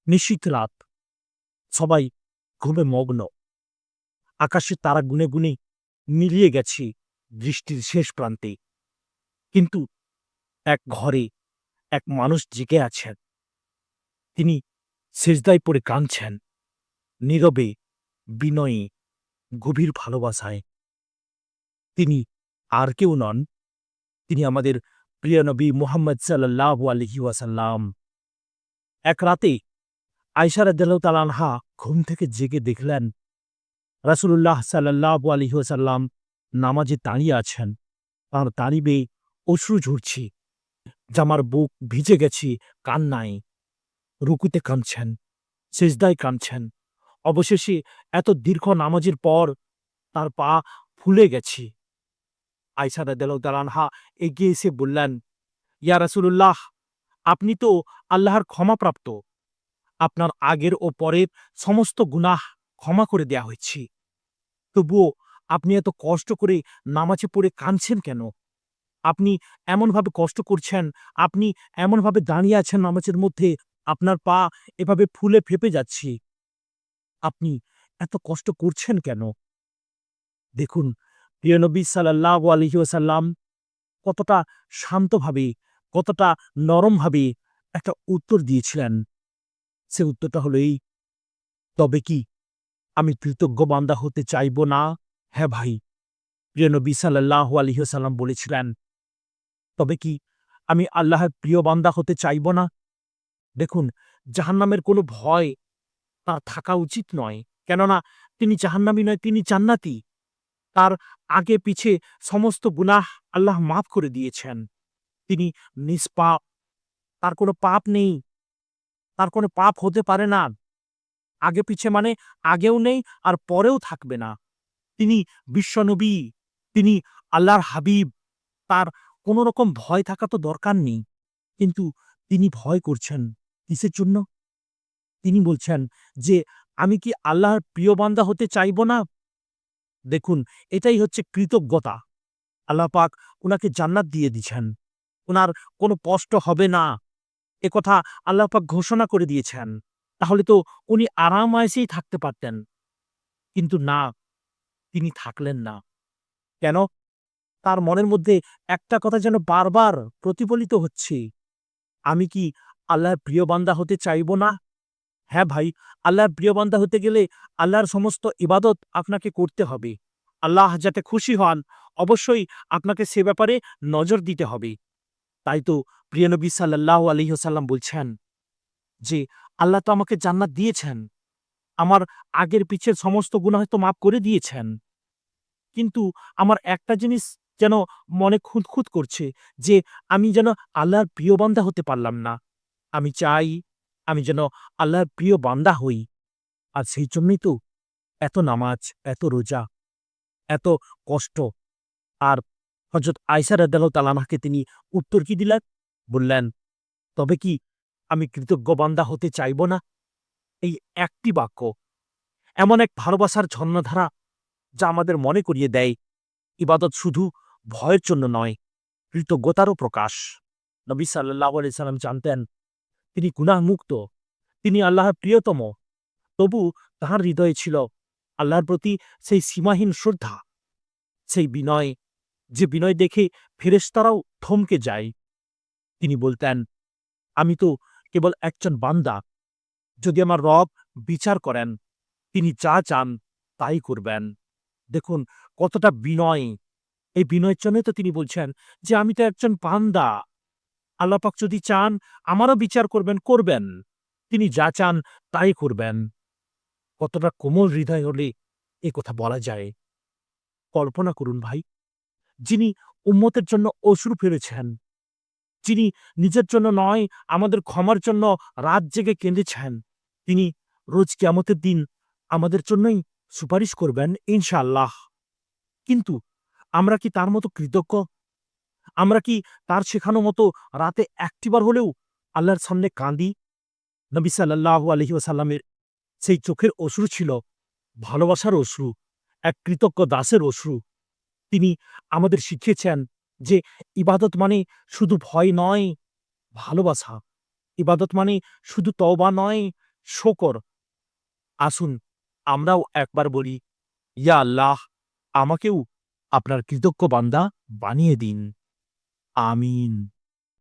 নিশীথ রাত, সবাই ঘুমে মগ্ন। আকাশে তারা গুনে গুনে মিলিয়ে গেছে দৃষ্টির শেষ প্রান্তে। কিন্তু এক ঘরে এক মানুষ জেগে আছেন। তিনি সেজদায় পড়ে কাঁদছেন, নীরবে, বিনয়ে, গভীর ভালোবাসায়। তিনি আর কেউ নন, তিনি আমাদের প্রিয় নবী মুহাম্মদ সাল্লাল্লাহু আলাইহি ওয়াসাল্লাম। এক রাতে আয়েশা রাদিয়াল্লাহু তাআলা আনহা ঘুম থেকে জেগে দেখলেন রাসূলুল্লাহ সাল্লাল্লাহু আলাইহি ওয়াসাল্লাম নামাজে দাঁড়িয়ে আছেন। তাঁর দাড়ি বেয়ে অশ্রু ঝরছে, জামার বুক ভিজে গেছে কান্নায়। রুকুতে কাঁদছেন, সেজদায় কাঁদছেন। অবশেষে এত দীর্ঘ নামাজের পর তার পা ফুলে গেছে। আয়েশা রাদিয়াল্লাহু তাআলা আনহা এগিয়ে এসে বললেন, ইয়া রাসূলুল্লাহ, আপনি তো আল্লাহর ক্ষমাপ্রাপ্ত। আপনার আগের ও পরের সমস্ত গুনাহ ক্ষমা করে দেয়া হয়েছে। তবুও আপনি এত কষ্ট করে নামাজে পড়ে কাঁদছেন কেন? আপনি এমনভাবে কষ্ট করছেন, আপনি এমনভাবে দাঁড়িয়ে আছেন নামাজের মধ্যে, আপনার পা এভাবে ফুলে ফেঁপে যাচ্ছে। আপনি এত কষ্ট করছেন কেন? দেখুন, প্রিয় নবী সাল্লাল্লাহু আলাইহি ওয়াসাল্লাম কতটা শান্তভাবে, কতটা নরমভাবে একটা উত্তর দিয়েছিলেন। সে উত্তরটা হলো এই, তবে কি আমি কৃতজ্ঞ বান্দা হতে চাইব না? হ্যাঁ ভাই, প্রিয় নবী সাল্লাল্লাহু আলাইহি ওয়াসাল্লাম বলেছিলেন, তবে কি আমি আল্লাহর প্রিয় বান্দা হতে চাইব না? দেখুন, জাহান্নামের কোনো ভয় তার থাকা উচিত নয়। কেননা তিনি জাহান্নামী নয়, তিনি জান্নাতি। তার আগে পিছে সমস্ত গুনাহ আল্লাহ মাফ করে দিয়েছেন। তিনি নিষ্পাপ, তার কোনো পাপ নেই, তার কোনো পাপ হতে পারে না। আগে পিছে মানে আগেও নেই আর পরেও থাকবে না। তিনি বিশ্বনবী, তিনি আল্লাহর হাবিব। তার কোনো রকম ভয় থাকা তো দরকার নেই। কিন্তু তিনি ভয় করছেন কিসের জন্য? তিনি বলছেন যে, আমি কি আল্লাহর প্রিয় বান্দা হতে চাইব না? দেখুন, এটাই হচ্ছে কৃতজ্ঞতা। আল্লাহ পাক উনাকে জান্নাত দিয়ে দিছেন। উনার কোনো কষ্ট হবে না, একথা আল্লাহ পাক ঘোষণা করে দিয়েছেন। তাহলে তো উনি আরাম-আয়েশেই থাকতে পারতেন। কিন্তু না, তিনি থাকলেন না। কেন? তার মনের মধ্যে একটা কথা যেন বারবার প্রতিফলিত হচ্ছে। আমি কি আল্লাহর প্রিয় বান্দা হতে চাইব না? হ্যাঁ ভাই, আল্লাহর প্রিয় বান্দা হতে গেলে আল্লাহর সমস্ত ইবাদত আপনাকে করতে হবে। আল্লাহ যাতে খুশি হন, অবশ্যই আপনাকে সে ব্যাপারে নজর দিতে হবে। তাই তো প্রিয় নবী সাল্লাল্লাহু আলাইহি ওয়াসাল্লাম বলছেন যে, আল্লাহ তো আমাকে জান্নাত দিয়েছেন। আমার আগের পিছের সমস্ত গুনাহ হয়তো মাফ করে দিয়েছেন। কিন্তু আমার একটা জিনিস যেন মনে খুঁতখুঁত করছে যে, আমি যেন আল্লাহর প্রিয় বান্দা হতে পারলাম না। আমি চাই আমি যেন আল্লাহর প্রিয় বান্দা হই। আর সেই জন্যই তো এত নামাজ, এত রোজা, এত কষ্ট। আর হযরত আয়েশা রাদিয়াল্লাহু তাআলা আনহাকে তিনি উত্তর কি দিলেন? বললেন, তবে কি আমি কৃতজ্ঞ বান্দা হতে চাইব না? এই একটি বাক্য এমন এক ভালোবাসার ঝর্ণাধারা যা আমাদের মনে করিয়ে দেয় ইবাদত শুধু ভয়ের জন্য নয়, কৃতজ্ঞতারও প্রকাশ। নবী সাল্লাল্লাহু আলাইহি সাল্লাম জানতেন তিনি গুনাহমুক্ত, তিনি আল্লাহর প্রিয়তম। তবু তাঁর হৃদয়ে ছিল আল্লাহর প্রতি সেই সীমাহীন শ্রদ্ধা, সেই বিনয়, যে বিনয় দেখে ফেরেশতারাও থমকে যায়। তিনি বলতেন, আমি তো কেবল একজন বান্দা। যদি আমার রব বিচার করেন, তিনি যা চান তাই করবেন। দেখুন কতটা বিনয়! এই বিনয়ের জন্যই তো তিনি বলছেন যে, আমি তো একজন বান্দা। আল্লাহ পাক যদি চান আমারও বিচার করবেন, করবেন। তিনি যা চান তাই করবেন। কতটা কোমল হৃদয় হলে এ কথা বলা যায়। কল্পনা করুন ভাই, যিনি উম্মতের জন্য অশ্রু ফেলেছেন, যিনি নিজের জন্য নয় আমাদের ক্ষমার জন্য রাত জেগে কেঁদেছেন, তিনি রোজ কিয়ামতের দিন আমাদের জন্যই সুপারিশ করবেন ইনশাআল্লাহ। কিন্তু আমরা কি তার মতো কৃতজ্ঞ? আমরা কি তার শেখানো মতো রাতে একটিবার হলেও আল্লাহর সামনে কাঁদি? নবী সাল্লাল্লাহু আলাইহি ওয়াসাল্লামের সেই চোখের অশ্রু ছিল ভালোবাসার অশ্রু, এক কৃতজ্ঞ দাসের অশ্রু। তিনি আমাদের শিখিয়েছেন যে ইবাদত মানে শুধু ভয় নয়, ভালোবাসা। ইবাদত মানে শুধু তওবা নয়, শকর। আসুন আমরাও একবার বলি, ইয়া আল্লাহ, আমাকেও আপনার কৃতজ্ঞ বান্দা বানিয়ে দিন। আমিন।